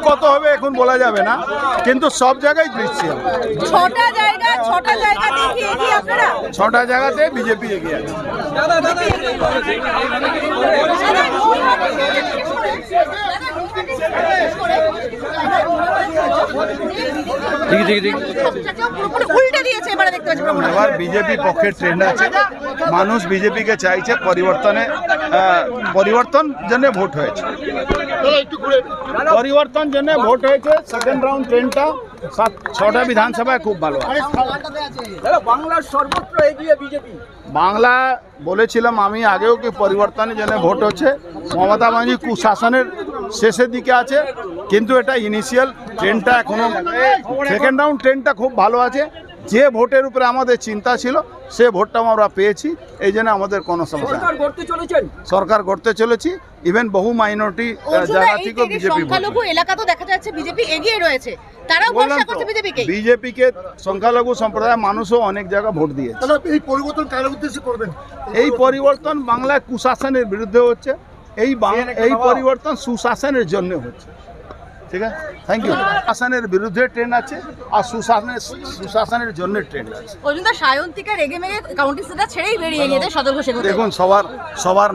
কত হবে এখন বলা যাবে না, কিন্তু সব জায়গায় দিচ্ছি। ছটা জায়গা দেখিয়ে কি আপনারা? 6টা জায়গাতে বিজেপি এগিয়ে আছে। উল্টে দিয়েছে এবারে দেখতে পাচ্ছি। এবার বিজেপি পক্ষের ট্রেন্ড আছে, মানুষ বিজেপিকে চাইছে, পরিবর্তন জন্য ভোট হয়েছে, পরিবর্তন জন্য ভোট হয়েছে। সেকেন্ড রাউন্ড ট্রেন্ডটা 6টা বিধানসভায় খুব ভালো। বাংলার সর্বত্র এগিয়ে বিজেপি। বাংলা বলেছিলাম আমি আগেও কি পরিবর্তনের জন্য ভোট হচ্ছে। মমতা ব্যানার্জি কুশাসনের শেষের দিকে আছে, কিন্তু এটা ইনিশিয়াল ট্রেন্ডটা এখনো, সেকেন্ড রাউন্ড ট্রেন্ডটা খুব ভালো আছে। যে ভোটের উপরে আমাদের চিন্তা ছিল সে ভোটটা আমরা পেয়েছি, এই জন্য আমাদের কোনো সমস্যা নেই। সরকার গড়তে চলেছি, ইভেন বহু মাইনরিটি জায়গা থেকেও বিজেপি সংখ্যালঘু এলাকা তো দেখা যাচ্ছে বিজেপি এগিয়ে রয়েছে, তারাও ভরসা করছে বিজেপিকে। বিজেপিকে সংখ্যালঘু সম্প্রদায়ের মানুষও অনেক জায়গা ভোট দিয়েছে। এই পরিবর্তন কার উদ্দেশ্যে করবেন? এই পরিবর্তন বাংলায় কুশাসনের বিরুদ্ধে হচ্ছে, এই পরিবর্তন সুশাসনের জন্য হচ্ছে। ঠিক আছে, থ্যাংক ইউ। শাসনের বিরুদ্ধে ট্রেন্ড আছে আর সুশাসনের জন্য ট্রেন্ড আছে। অজন্তা সায়ন্তিকা রেগে মেগে কাউন্টি সেটা ছেড়েই বেরিয়ে গিয়েছে সতর্ক শেখ। দেখুন, সবার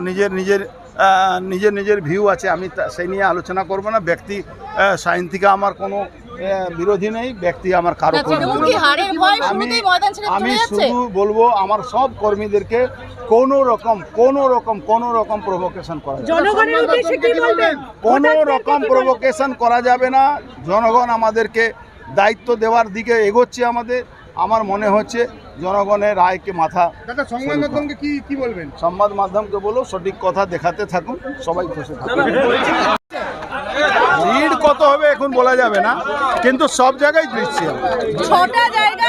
নিজের ভিউ আছে, আমি সেই নিয়ে আলোচনা করব না। ব্যক্তি সায়ন্তিকা আমার কোনো বিরোধী নেই, ব্যক্তি আমার কারো। আমি শুধু বলবো আমার সব কর্মীদেরকে কোনো রকম প্রভোকেশন করা যাবে, কোনো রকম প্রভোকেশন করা যাবে না। জনগণ আমাদেরকে দায়িত্ব দেওয়ার দিকে এগোচ্ছে। আমার মনে হচ্ছে জনগণের রায়কে মাথা। সংবাদ মাধ্যমকে কি বলবেন? সংবাদ মাধ্যমকে বলো সঠিক কথা দেখাতে থাকুন, সবাই খুশি থাকুন। লিড কত হবে এখন বলা যাবে না, কিন্তু সব জায়গায় দিচ্ছি। ছটা জায়গা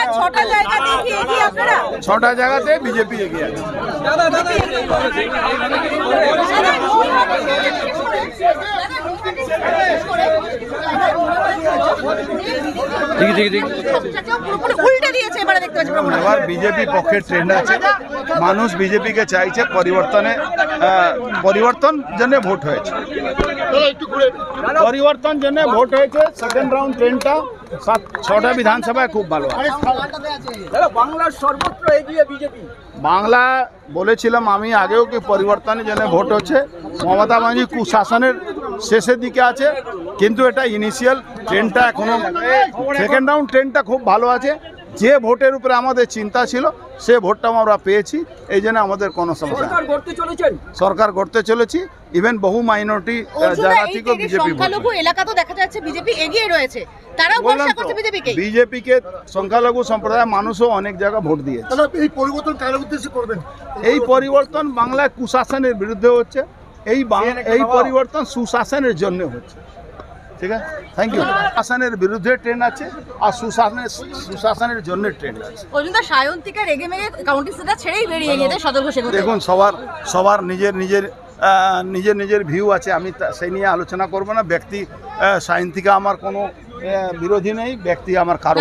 দেখিয়ে কি আপনারা? 6টা জায়গাতে বিজেপি এগিয়ে আছে। উল্টে দিয়েছে এবারে দেখতে পাচ্ছি। এবার বিজেপি পক্ষের ট্রেন্ড আছে, মানুষ বিজেপিকে চাইছে, পরিবর্তন জন্য ভোট হয়েছে, পরিবর্তন জন্য ভোট হয়েছে। সেকেন্ড রাউন্ড ট্রেন্ডটা 6টা বিধানসভায় খুব ভালো। বাংলার সর্বত্র এগিয়ে বিজেপি। বাংলা বলেছিলাম আমি আগেও কি পরিবর্তনের জন্য ভোট হচ্ছে। মমতা ব্যানার্জি কুশাসনের শেষের দিকে আছে, কিন্তু এটা ইনিশিয়াল ট্রেন্ডটা এখনো, সেকেন্ড রাউন্ড ট্রেন্ডটা খুব ভালো আছে। যে ভোটের উপরে আমাদের চিন্তা ছিল সে ভোটটা আমরা পেয়েছি, এই জন্য আমাদের কোনো সমস্যা নেই। সরকার গড়তে চলেছি, ইভেন বহু মাইনরিটি জায়গা থেকেও বিজেপি। সংখ্যালঘু এলাকা তো দেখা যাচ্ছে বিজেপি এগিয়ে রয়েছে, তারাও ভরসা করছে বিজেপিকে। বিজেপিকে সংখ্যালঘু সম্প্রদায়ের মানুষও অনেক জায়গা ভোট দিয়েছে। এই পরিবর্তন কার উদ্দেশ্যে করবেন? এই পরিবর্তন বাংলায় কুশাসনের বিরুদ্ধে হচ্ছে, এই পরিবর্তন সুশাসনের জন্য হচ্ছে। ঠিক আছে, থ্যাংক ইউ। শাসনের বিরুদ্ধে ট্রেন্ড আছে আর সুশাসনের জন্য ট্রেন্ড আছে। অজন্তা সায়ন্তিকা রেগে মেগে কাউন্টি সেটা ছেড়েই বেরিয়ে গিয়েছে সতর্ক শেখ। দেখুন, সবার নিজের ভিউ আছে, আমি সেই নিয়ে আলোচনা করব না। ব্যক্তি সায়ন্তিকা আমার কোনো বিরোধী নেই, ব্যক্তি আমার কারো।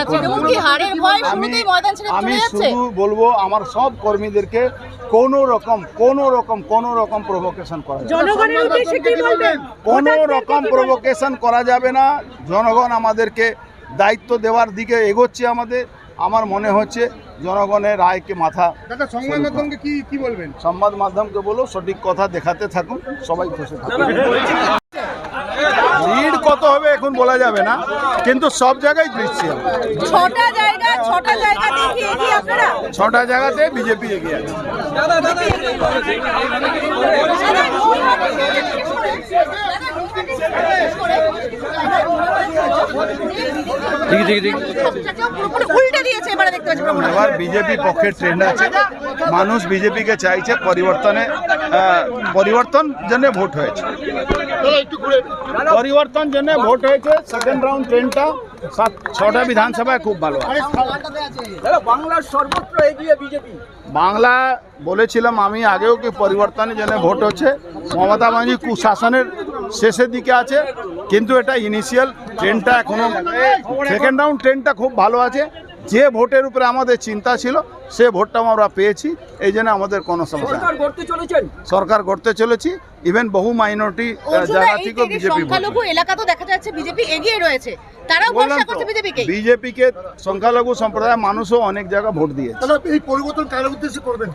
আমি শুধু বলবো আমার সব কর্মীদেরকে কোনো রকম প্রভোকেশন করা যাবে, কোনো রকম প্রভোকেশন করা যাবে না। জনগণ আমাদেরকে দায়িত্ব দেওয়ার দিকে এগোচ্ছে। আমার মনে হচ্ছে জনগণের রায়কে মাথা। সংবাদ মাধ্যমকে কি বলবেন? সংবাদ মাধ্যমকে বলো সঠিক কথা দেখাতে থাকুন, সবাই খুশি থাকুন। লিড কত হবে এখন বলা যাবে না, কিন্তু সব জায়গায় দিচ্ছি। ছটা জায়গা দেখিয়ে কি আপনারা? 6টা জায়গাতে বিজেপি এগিয়ে আছে। উল্টে দিয়েছে এবারে দেখতে পাচ্ছি। এবার বিজেপি পক্ষের ট্রেন্ড আছে, মানুষ বিজেপিকে চাইছে, পরিবর্তন জন্য ভোট হয়েছে, পরিবর্তন জন্য ভোট হয়েছে। সেকেন্ড রাউন্ড ট্রেন্ডটা 6টা বিধানসভায় খুব ভালো। বাংলার সর্বত্র এগিয়ে বিজেপি। বাংলা বলেছিলাম আমি আগেও কি পরিবর্তনের জন্য ভোট হচ্ছে। মমতা ব্যানার্জি কুশাসনের শেষের দিকে আছে, কিন্তু এটা ইনিশিয়াল ট্রেন্ডটা এখনো, সেকেন্ড রাউন্ড ট্রেন্ডটা খুব ভালো আছে। যে ভোটের উপরে আমাদের চিন্তা ছিল সে ভোটটাও আমরা পেয়েছি, এই জন্য আমাদের কোনো সমস্যা নেই। সরকার গড়তে চলেছেন। সরকার গড়তে চলেছি, ইভেন বহু মাইনরিটি অর্জুনদা, জায়গা এই থেকেও থেকে বিজেপি সংখ্যালঘু এলাকা তো দেখা যাচ্ছে বিজেপি এগিয়ে রয়েছে, তারাও ভরসা করছে বিজেপিকে। বিজেপিকে সংখ্যালঘু সম্প্রদায়ের মানুষও অনেক জায়গা ভোট দিয়েছে। তাহলে এই পরিবর্তন কার উদ্দেশ্যে করবেন?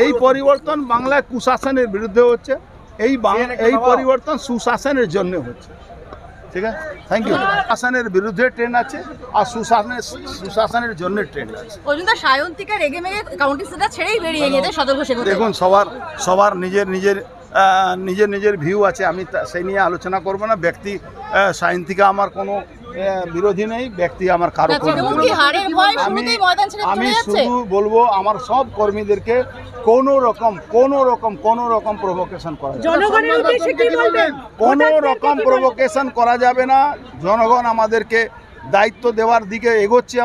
এই পরিবর্তন বাংলায় কুশাসনের বিরুদ্ধে হচ্ছে, এই পরিবর্তন সুশাসনের জন্য হচ্ছে। ঠিক আছে, থ্যাংক ইউ। শাসনের বিরুদ্ধে ট্রেন আছে আর সুশাসনের জন্য ট্রেন আছে। অর্জুনদা, সায়ন্তিকা রেগে মেগে কাউন্টি সেটা ছেড়েই বেরিয়ে গেছে সতর্ক শেখর। দেখুন, সবার নিজের ভিউ আছে, আমি সেই নিয়ে আলোচনা করব না। ব্যক্তি সায়ন্তিকা আমার কোনো বিরোধী নেই, ব্যক্তি আমার কারো তৃণমূল কি হারের ভয় শুরুতেই ময়দান ছেড়ে আমি চলে যাচ্ছে? শুধু বলবো আমার সব কর্মীদেরকে কোনো রকম প্রভোকেশন করা যাবে না। জনগণের উদ্দেশ্যে কি বলবেন? কোনো রকম প্রভোকেশন করা যাবে না। জনগণ আমাদেরকে দায়িত্ব দেওয়ার দিকে এগোচ্ছে।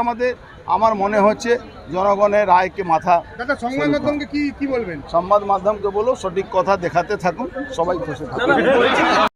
আমার মনে হচ্ছে জনগণের রায়কে মাথা। দাদা, সংবাদ মাধ্যমকে কি বলবেন? সংবাদ মাধ্যমকে বলো সঠিক কথা দেখাতে থাকুন, সবাই খুশি থাকুন।